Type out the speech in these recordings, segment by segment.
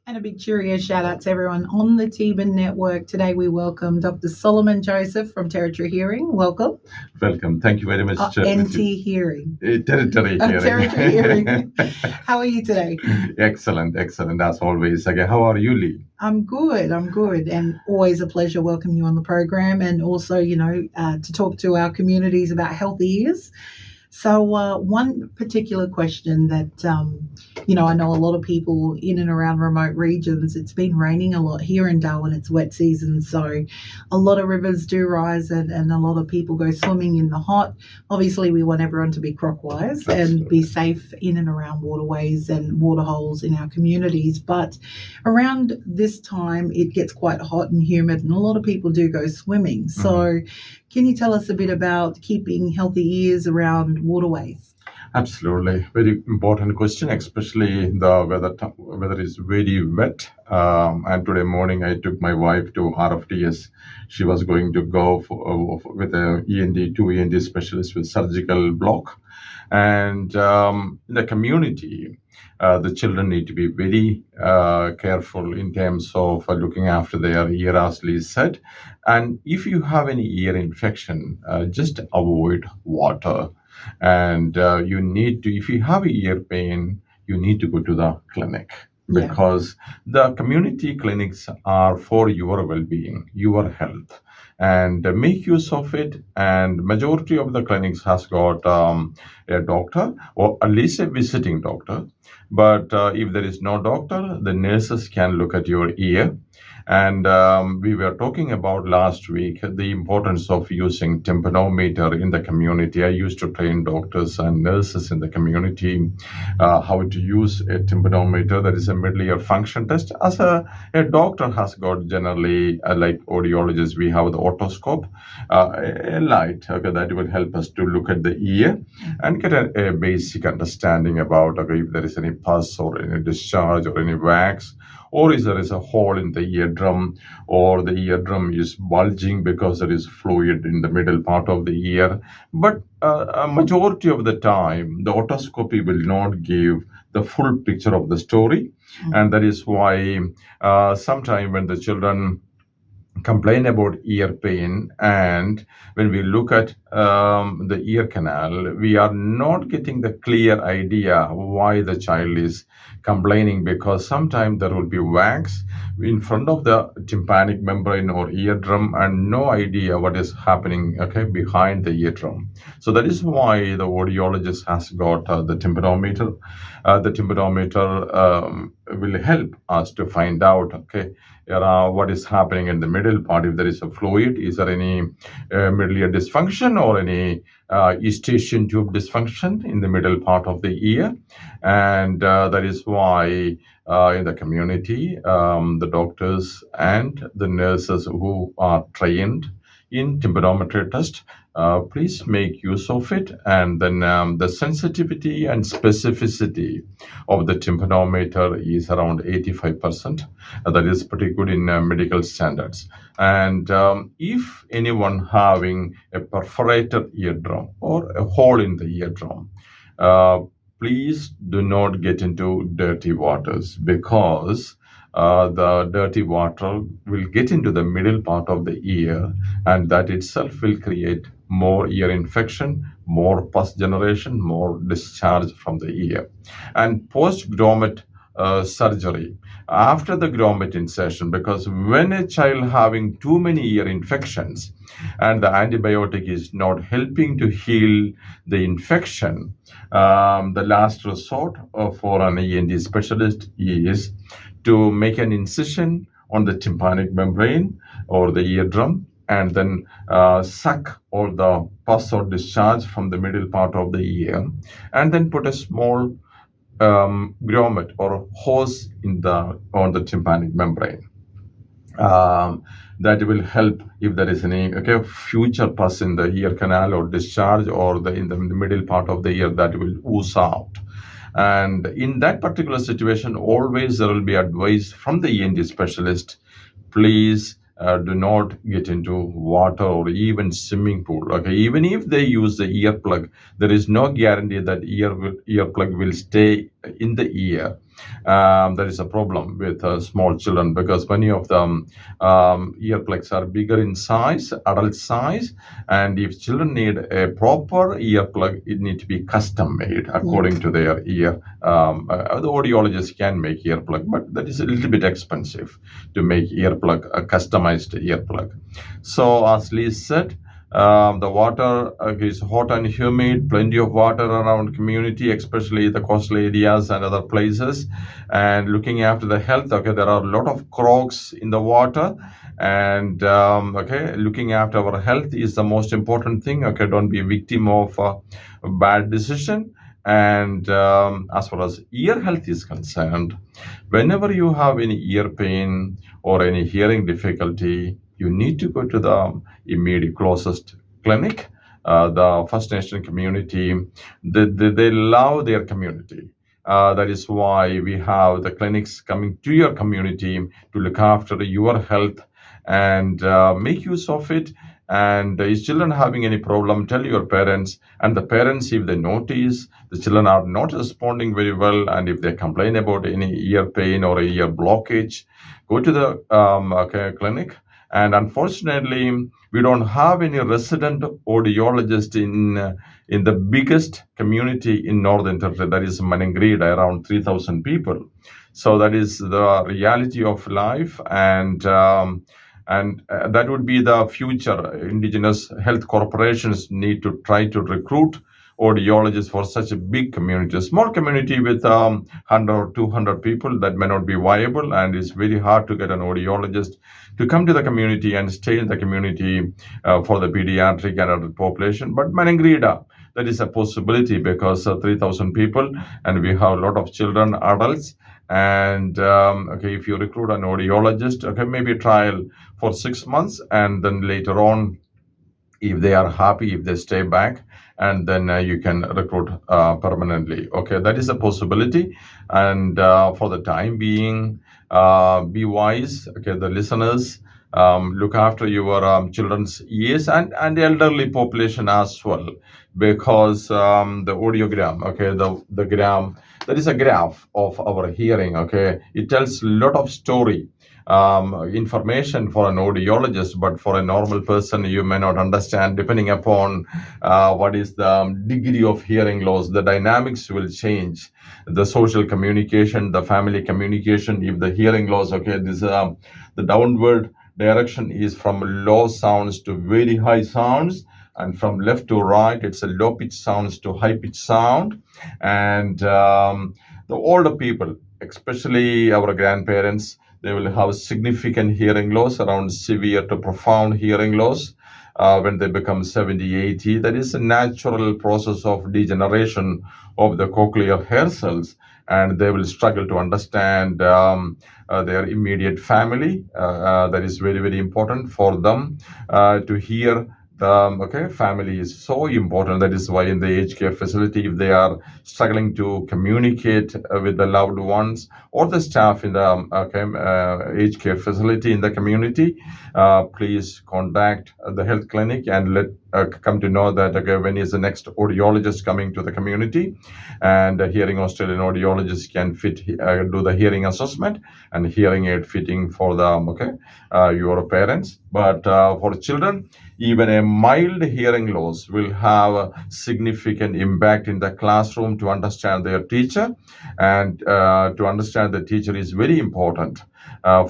And a big cheerio shout out to everyone on the Teabba network. Today we welcome Dr. Salimon Joseph from Territory Hearing. Welcome. Welcome. Thank you very much. NT Hearing. Territory Hearing. Territory Hearing. How are you today? Excellent as always. Okay, how are you, Lee? I'm good. And always a pleasure welcoming you on the program, and also, to talk to our communities about healthy ears. So one particular question that, I know a lot of people in and around remote regions, it's been raining a lot here in Darwin. It's wet season, so a lot of rivers do rise and a lot of people go swimming in the hot. Obviously, we want everyone to be croc-wise and be safe in and around waterways and waterholes in our communities. But around this time, it gets quite hot and humid, and a lot of people do go swimming. So can you tell us a bit about keeping healthy ears around waterways? Absolutely. Very important question, especially the weather is very wet. And today morning, I took my wife to RFTS. She was going to go with a two END specialists with surgical block. And in the community, the children need to be very careful in terms of looking after their ear, as Lee said. And if you have any ear infection, just avoid water. And you need to, if you have ear pain, you need to go to the clinic, because the community clinics are for your well-being, your health, and make use of it. And majority of the clinics has got a doctor, or at least a visiting doctor. But if there is no doctor, the nurses can look at your ear. And we were talking about last week the importance of using tympanometer in the community. I used to train doctors and nurses in the community how to use a tympanometer. That is a middle ear function test. As a doctor has got generally, like audiologists, we have the otoscope, a light that will help us to look at the ear and get a basic understanding about if there is any pus or any discharge or any wax, or if there is a hole in the eardrum, or the eardrum is bulging because there is fluid in the middle part of the ear. But a majority of the time, the otoscopy will not give the full picture of the story. And that is why sometimes when the children complain about ear pain, and when we look at the ear canal, we are not getting the clear idea why the child is complaining, because sometimes there will be wax in front of the tympanic membrane or eardrum and no idea what is happening behind the eardrum. So that is why the audiologist has got the tympanometer. The tympanometer will help us to find out what is happening in the middle part. If there is a fluid, is there any middle ear dysfunction or any eustachian tube dysfunction in the middle part of the ear? And that is why in the community, the doctors and the nurses who are trained in tympanometry test, please make use of it. And then the sensitivity and specificity of the tympanometer is around 85%. That is pretty good in medical standards. And if anyone having a perforated eardrum or a hole in the eardrum, please do not get into dirty waters, because the dirty water will get into the middle part of the ear, and that itself will create more ear infection, more pus generation, more discharge from the ear. And post-grommet surgery, after the grommet insertion, because when a child having too many ear infections and the antibiotic is not helping to heal the infection, the last resort for an ENT specialist is to make an incision on the tympanic membrane or the eardrum, and then suck all the pus or discharge from the middle part of the ear, and then put a small grommet or hose on the tympanic membrane. That will help if there is any future pus in the ear canal or discharge, or in the middle part of the ear, that will ooze out. And in that particular situation, always there will be advice from the ENT specialist: please do not get into water or even swimming pool. Even if they use the earplug, there is no guarantee that earplug will stay in the ear. There is a problem with small children because many of them earplugs are bigger in size, adult size, and if children need a proper earplug, it needs to be custom made according to their ear. The audiologist can make earplug, but that is a little bit expensive to make earplug, a customized earplug. So as Lee said, the water is hot and humid, plenty of water around community, especially the coastal areas and other places. And looking after the health, okay, there are a lot of crocs in the water. And okay, looking after our health is the most important thing. Okay, don't be a victim of a bad decision. And as far as ear health is concerned, whenever you have any ear pain or any hearing difficulty, you need to go to the immediate closest clinic. The First Nation community, they love their community. That is why we have the clinics coming to your community to look after your health and make use of it. And is children having any problem, tell your parents. And the parents, if they notice the children are not responding very well, and if they complain about any ear pain or ear blockage, go to the clinic. And unfortunately, we don't have any resident audiologist in the biggest community in Northern Territory, that is Manangrida, around 3,000 people. So that is the reality of life, and that would be the future. Indigenous health corporations need to try to recruit audiologists for such a big community. A small community with 100 or 200 people, that may not be viable, and it's very hard to get an audiologist to come to the community and stay in the community for the pediatric and adult population. But Manangrida, that is a possibility because 3,000 people, and we have a lot of children, adults. And okay, if you recruit an audiologist, okay, maybe trial for 6 months, and then later on, if they are happy, if they stay back, and then you can recruit permanently. Okay, that is a possibility. And for the time being, be wise. Okay, the listeners, look after your children's ears and elderly population as well, because the audiogram, okay, the gram, that is a graph of our hearing. Okay, it tells a lot of story. Information for an audiologist, but for a normal person, you may not understand, depending upon what is the degree of hearing loss. The dynamics will change. The social communication, the family communication, if the hearing loss, okay, this the downward direction is from low sounds to very high sounds, and from left to right, it's a low pitch sounds to high pitch sound. And the older people, especially our grandparents, they will have significant hearing loss, around severe to profound hearing loss when they become 70, 80. That is a natural process of degeneration of the cochlear hair cells, and they will struggle to understand their immediate family. That is very, very important for them to hear. Family is so important. That is why in the aged care facility, if they are struggling to communicate with the loved ones or the staff in the aged care facility in the community, please contact the health clinic and let come to know that when is the next audiologist coming to the community, and a hearing Australian audiologist can do the hearing assessment and hearing aid fitting for the your parents. But for children, even a mild hearing loss will have a significant impact in the classroom to understand their teacher, and to understand the teacher is very important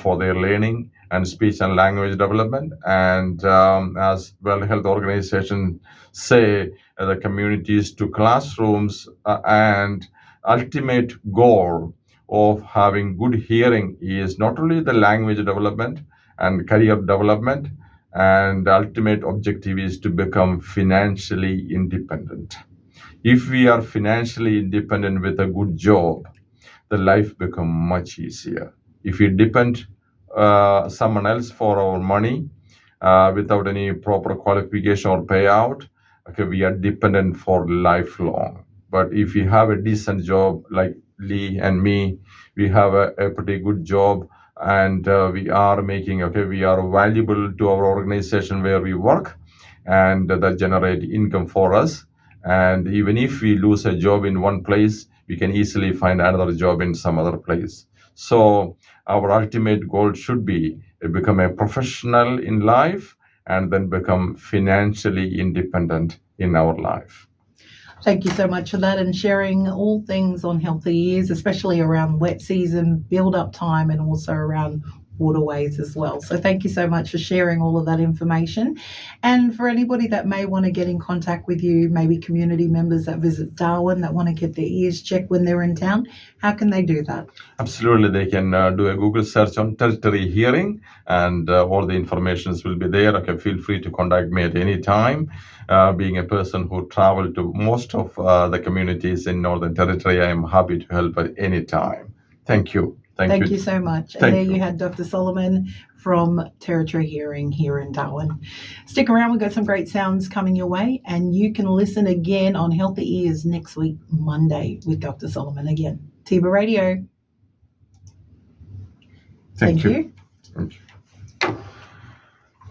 for their learning and speech and language development. And as World Health Organization say, the communities to classrooms and ultimate goal of having good hearing is not only the language development and career development, and the ultimate objective is to become financially independent. If we are financially independent with a good job, the life become much easier. If we depend someone else for our money without any proper qualification or payout, okay, we are dependent for lifelong. But if we have a decent job, like Lee and me, we have a pretty good job, and we are making, we are valuable to our organization where we work, and that generate income for us. And even if we lose a job in one place, we can easily find another job in some other place. So our ultimate goal should be become a professional in life and then become financially independent in our life. Thank you so much for that and sharing all things on healthy ears, especially around wet season, build up time, and also around waterways as well. So thank you so much for sharing all of that information. And for anybody that may want to get in contact with you, maybe community members that visit Darwin that want to get their ears checked when they're in town, how can they do that? Absolutely, they can do a Google search on Territory Hearing, and all the informations will be there. Okay, feel free to contact me at any time. Being a person who traveled to most of the communities in Northern Territory, I am happy to help at any time. Thank you. Thank you so much. And there you had Dr. Salimon from Territory Hearing here in Darwin. Stick around, we've got some great sounds coming your way, and you can listen again on Healthy Ears next week, Monday, with Dr. Salimon again. Teabba Radio. Thank you.